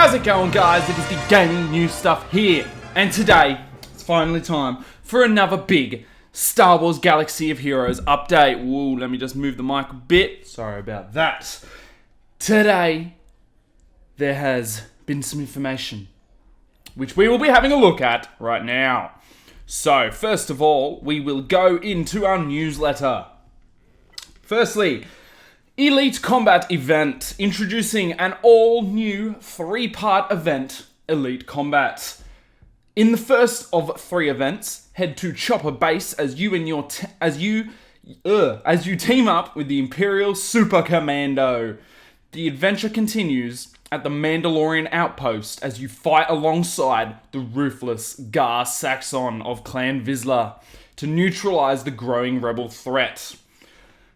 How's it going, guys? It is the gaming news stuff here, and today it's finally time for another big Star Wars Galaxy of Heroes update. Whoa, let me just move the mic a bit. Sorry about that. Today, there has been some information which we will be having a look at right now. So, first of all, we will go into our newsletter. Firstly, Elite Combat Event, introducing an all-new 3-part event, Elite Combat. In the first of 3 events, head to Chopper Base as you team up with the Imperial Super Commando. The adventure continues at the Mandalorian outpost as you fight alongside the ruthless GAR SAXON of Clan Vizsla to neutralize the growing rebel threat.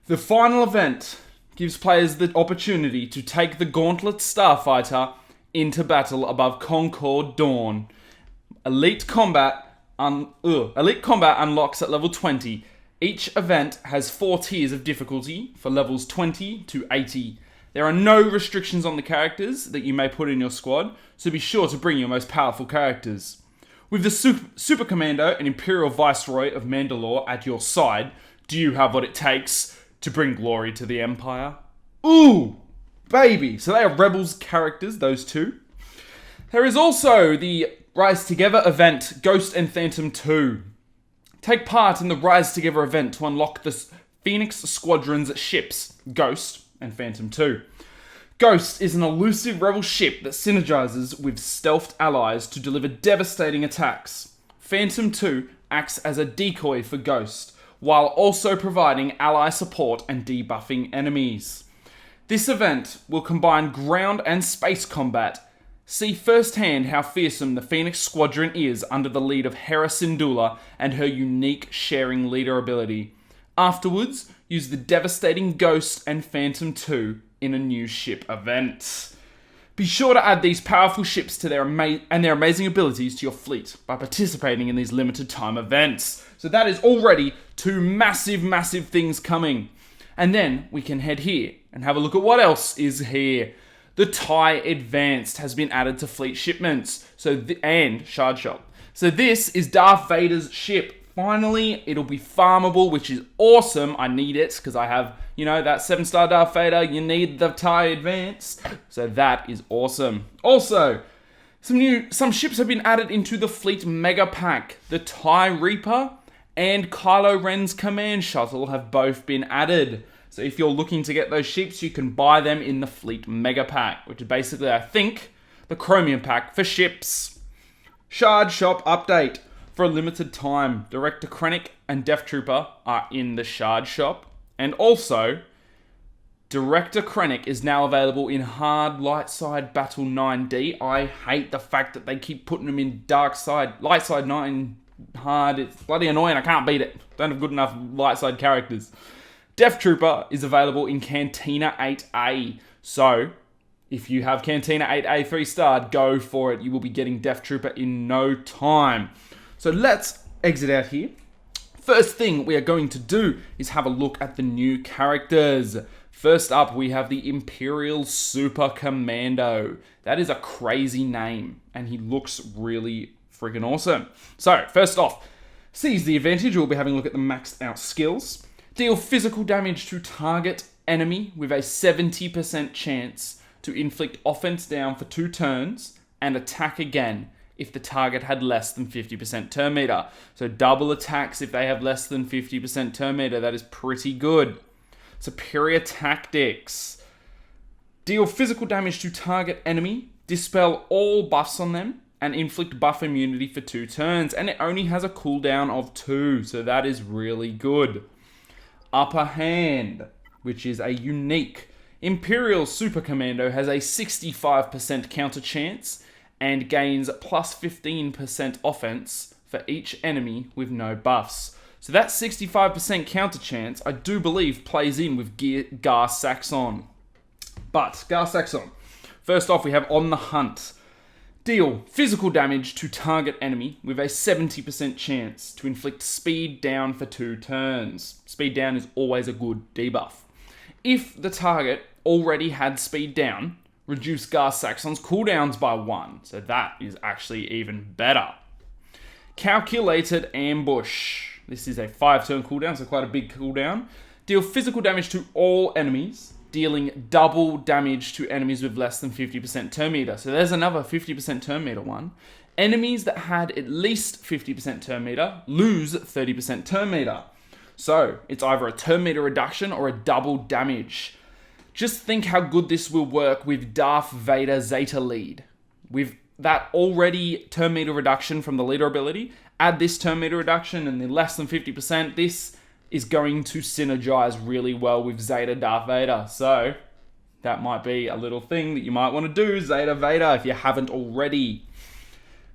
The final event gives players the opportunity to take the Gauntlet Starfighter into battle above Concord Dawn. Elite Combat unlocks at level 20. Each event has 4 tiers of difficulty for levels 20 to 80. There are no restrictions on the characters that you may put in your squad, so be sure to bring your most powerful characters. With the Super Commando and Imperial Viceroy of Mandalore at your side, do you have what it takes to bring glory to the Empire? Ooh, baby! So they are Rebels characters, those two. There is also the Rise Together event, Ghost and Phantom 2. Take part in the Rise Together event to unlock the Phoenix Squadron's ships, Ghost and Phantom 2. Ghost is an elusive rebel ship that synergizes with stealthed allies to deliver devastating attacks. Phantom 2 acts as a decoy for Ghost, while also providing ally support and debuffing enemies. This event will combine ground and space combat. See firsthand how fearsome the Phoenix Squadron is under the lead of Hera Syndulla and her unique sharing leader ability. Afterwards, use the devastating Ghost and Phantom 2 in a new ship event. Be sure to add these powerful ships to their amazing abilities to your fleet by participating in these limited time events. So that is already 2 massive things coming. And then we can head here and have a look at what else is here. The TIE Advanced has been added to fleet shipments and Shard Shop. So this is Darth Vader's ship. Finally, it'll be farmable, which is awesome. I need it because I have, that 7-star Darth Vader. You need the TIE Advanced. So that is awesome. Also, some ships have been added into the fleet mega pack. The TIE Reaper and Kylo Ren's command shuttle have both been added. So if you're looking to get those ships, you can buy them in the fleet mega pack, which is basically, I think, the chromium pack for ships. Shard Shop update. For a limited time, Director Krennic and Death Trooper are in the Shard Shop. And also, Director Krennic is now available in Hard Light Side Battle 9D. I hate the fact that they keep putting them in Light Side 9 Hard. It's bloody annoying. I can't beat it. Don't have good enough Light Side characters. Death Trooper is available in Cantina 8A. So, if you have Cantina 8A 3-starred, go for it. You will be getting Death Trooper in no time. So let's exit out here. First thing we are going to do is have a look at the new characters. First up, we have the Imperial Super Commando. That is a crazy name, and he looks really freaking awesome. So, first off, seize the advantage. We'll be having a look at the maxed out skills. Deal physical damage to target enemy with a 70% chance to inflict offense down for 2 turns and attack again if the target had less than 50% turn meter. So double attacks if they have less than 50% turn meter. That is pretty good. Superior tactics. Deal physical damage to target enemy, dispel all buffs on them, and inflict buff immunity for 2 turns. And it only has a cooldown of 2, so that is really good. Upper Hand, which is a unique. Imperial Super Commando has a 65% counter chance and gains plus 15% offense for each enemy with no buffs. So that 65% counter chance, I do believe, plays in with GAR SAXON. But, GAR SAXON. First off, we have On the Hunt. Deal physical damage to target enemy with a 70% chance to inflict speed down for 2 turns. Speed down is always a good debuff. If the target already had speed down, reduce GAR SAXON's cooldowns by 1. So that is actually even better. Calculated Ambush. This is a 5-turn cooldown, so quite a big cooldown. Deal physical damage to all enemies, dealing double damage to enemies with less than 50% turn meter. So there's another 50% turn meter one. Enemies that had at least 50% turn meter lose 30% turn meter. So it's either a turn meter reduction or a double damage. Just think how good this will work with Darth Vader Zeta lead. With that already turn meter reduction from the leader ability, add this turn meter reduction and the less than 50%, this is going to synergize really well with Zeta Darth Vader. So that might be a little thing that you might want to do, Zeta Vader, if you haven't already.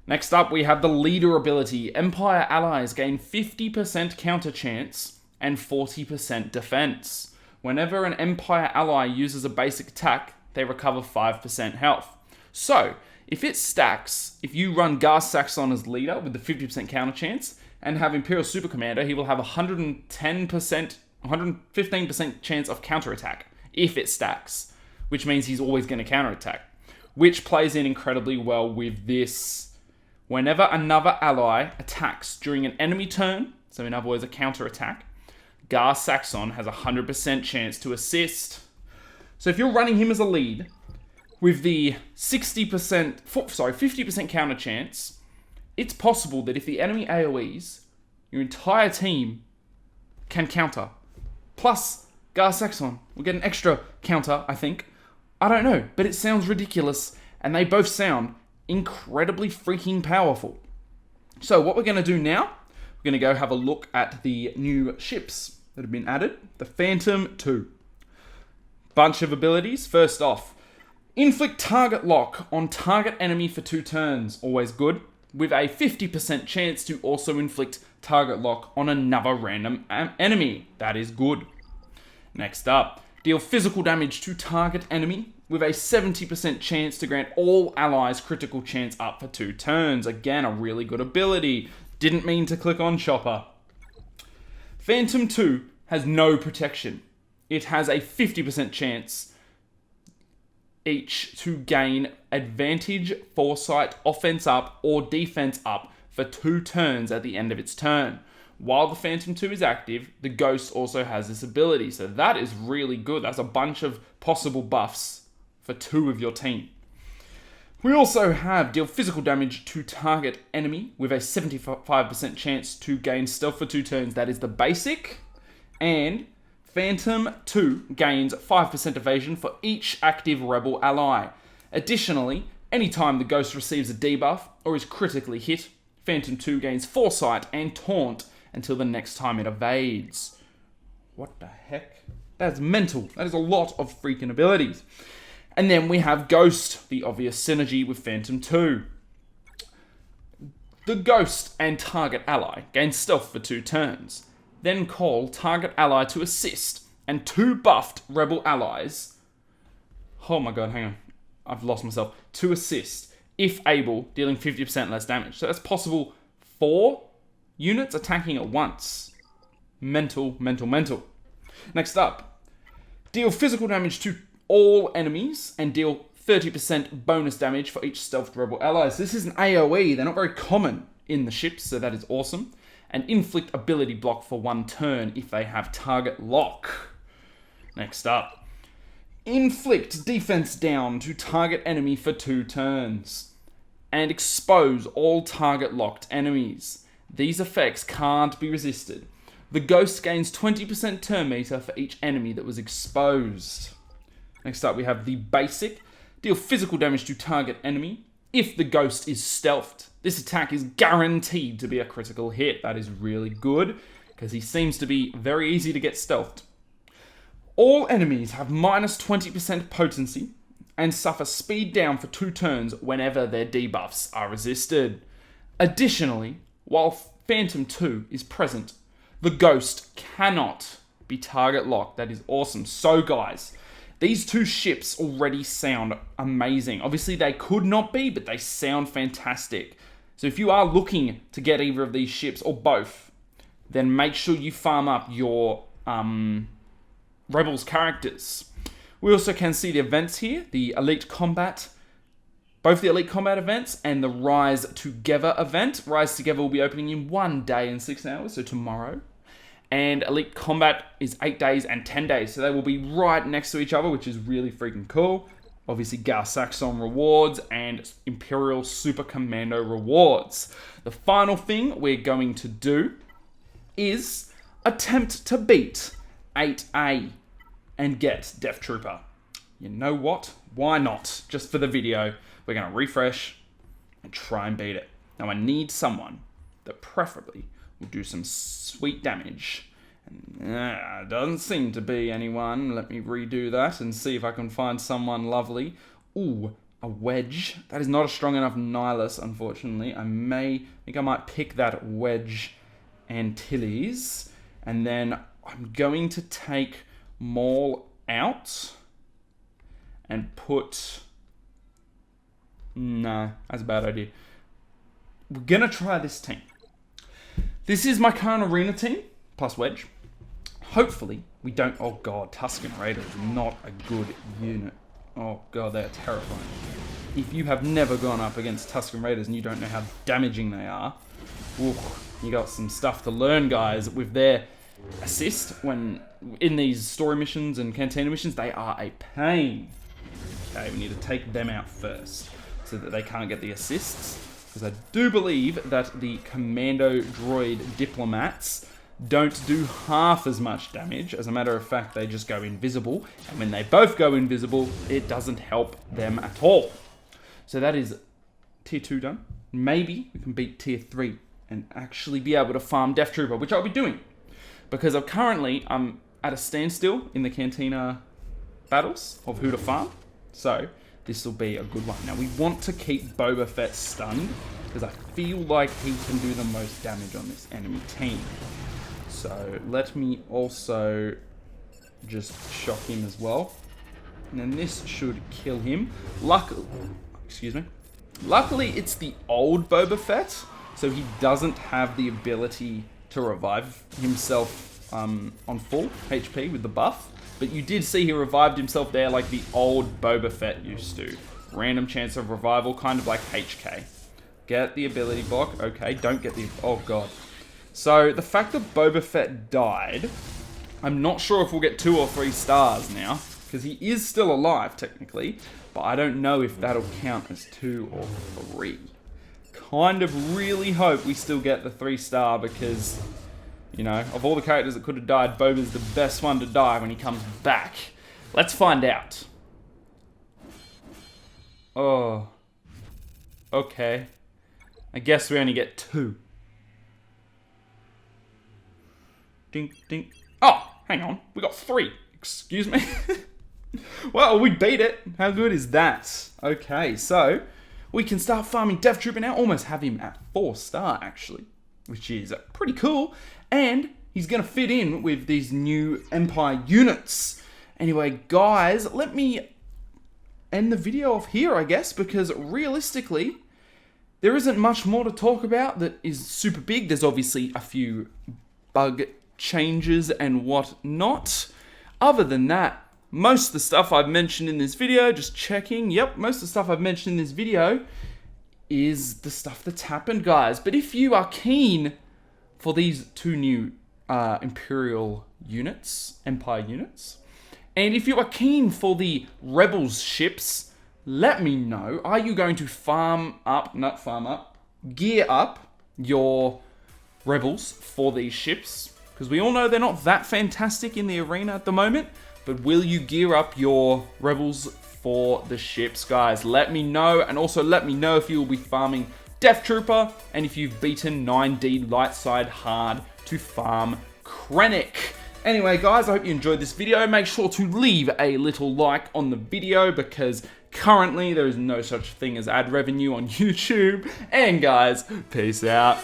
Next up, we have the leader ability. Empire allies gain 50% counter chance and 40% defense. Whenever an Empire ally uses a basic attack, they recover 5% health. So, if it stacks, if you run GAR SAXON as leader with the 50% counter chance and have Imperial Super Commander, he will have 115% chance of counterattack if it stacks, which means he's always going to counterattack, which plays in incredibly well with this. Whenever another ally attacks during an enemy turn, so in other words a counterattack, GAR SAXON has a 100% chance to assist. So if you're running him as a lead with the 50% counter chance, it's possible that if the enemy AoEs, your entire team can counter. Plus, GAR SAXON will get an extra counter, I think. I don't know, but it sounds ridiculous, and they both sound incredibly freaking powerful. So what we're going to do now, we're going to go have a look at the new ships that have been added. The Phantom 2. Bunch of abilities. First off, inflict target lock on target enemy for 2 turns. Always good. With a 50% chance to also inflict target lock on another random enemy. That is good. Next up, deal physical damage to target enemy with a 70% chance to grant all allies critical chance up for 2 turns. Again, a really good ability. Didn't mean to click on Chopper. Phantom 2 has no protection. It has a 50% chance each to gain advantage, foresight, offense up, or defense up for 2 turns at the end of its turn. While the Phantom 2 is active, the Ghost also has this ability. So that is really good. That's a bunch of possible buffs for 2 of your team. We also have deal physical damage to target enemy with a 75% chance to gain stealth for 2 turns. That is the basic. And Phantom 2 gains 5% evasion for each active rebel ally. Additionally, anytime the Ghost receives a debuff or is critically hit, Phantom 2 gains foresight and taunt until the next time it evades. What the heck? That's mental. That is a lot of freaking abilities. And then we have Ghost, the obvious synergy with Phantom 2. The Ghost and target ally gain stealth for 2 turns. Then call target ally to assist, and 2 buffed rebel allies. Oh my god, hang on. I've lost myself. To assist, if able, dealing 50% less damage. So that's possible 4 units attacking at once. Mental. Next up, deal physical damage to all enemies and deal 30% bonus damage for each stealthed rebel allies. This is an AoE. They're not very common in the ships, so that is awesome. And inflict ability block for 1 turn if they have target lock. Next up, inflict defense down to target enemy for 2 turns. And expose all target locked enemies. These effects can't be resisted. The Ghost gains 20% turn meter for each enemy that was exposed. Next up, we have the basic. Deal physical damage to target enemy if the Ghost is stealthed. This attack is guaranteed to be a critical hit. That is really good, because he seems to be very easy to get stealthed. All enemies have minus 20% potency and suffer speed down for 2 turns whenever their debuffs are resisted. Additionally, while Phantom 2 is present, the Ghost cannot be target locked. That is awesome. So guys, these 2 ships already sound amazing. Obviously they could not be, but they sound fantastic. So if you are looking to get either of these ships or both, then make sure you farm up your Rebels characters. We also can see the events here, the Elite Combat, both the Elite Combat events and the Rise Together event. Rise Together will be opening in 1 day and 6 hours, so tomorrow. And Elite Combat is 8 days and 10 days, so they will be right next to each other, which is really freaking cool. Obviously, GAR SAXON rewards and Imperial Super Commando rewards. The final thing we're going to do is attempt to beat 8A and get Death Trooper. You know what? Why not? Just for the video, we're going to refresh and try and beat it. Now, I need someone that preferably will do some sweet damage. And doesn't seem to be anyone. Let me redo that and see if I can find someone lovely. Ooh, a wedge. That is not a strong enough Nihilus, unfortunately. I think I might pick that wedge Antilles. And then I'm going to take Maul out and put... No, that's a bad idea. We're going to try this team. This is my current arena team, plus wedge. Hopefully, we don't... Oh, God, Tusken Raiders is not a good unit. Oh, God, they're terrifying. If you have never gone up against Tusken Raiders and you don't know how damaging they are, ooh, you got some stuff to learn, guys. With their assist, when in these story missions and cantina missions, they are a pain. Okay, we need to take them out first so that they can't get the assists. Because I do believe that the Commando droid diplomats don't do half as much damage. As a matter of fact, they just go invisible. And when they both go invisible, it doesn't help them at all. So that is tier 2 done. Maybe we can beat tier 3 and actually be able to farm Death Trooper, which I'll be doing. Because I'm at a standstill in the cantina battles of who to farm. So this will be a good one. Now, we want to keep Boba Fett stunned, because I feel like he can do the most damage on this enemy team. So let me also just shock him as well. And then this should kill him. Luckily, it's the old Boba Fett, so he doesn't have the ability to revive himself on full HP with the buff. But you did see he revived himself there like the old Boba Fett used to. Random chance of revival, kind of like HK. Get the ability block. Okay, don't get the... Oh, God. So, the fact that Boba Fett died, I'm not sure if we'll get 2 or 3 stars now. Because he is still alive, technically. But I don't know if that'll count as 2 or 3. Kind of really hope we still get the 3-star because... You know, of all the characters that could have died, Boba's the best one to die when he comes back. Let's find out. Oh. Okay. I guess we only get 2. Dink, dink. Oh, hang on. We got 3. Excuse me. Well, we beat it. How good is that? Okay, so we can start farming Death Trooper now. Almost have him at 4-star, actually. Which is pretty cool. And he's going to fit in with these new Empire units. Anyway, guys, let me end the video off here, I guess, because realistically, there isn't much more to talk about that is super big. There's obviously a few bug changes and whatnot. Other than that, most of the stuff I've mentioned in this video, just checking, yep, most of the stuff I've mentioned in this video is the stuff that's happened, guys. But if you are keen for these 2 new Imperial units, Empire units, and if you are keen for the Rebels ships, let me know. Are you going to gear up your Rebels for these ships? Because we all know they're not that fantastic in the arena at the moment, but will you gear up your Rebels for the ships, guys? Let me know, and also let me know if you will be farming Death Trooper, and if you've beaten 9D light side hard to farm Krennic. Anyway, guys, I hope you enjoyed this video. Make sure to leave a little like on the video, because currently there is no such thing as ad revenue on YouTube. And guys, peace out.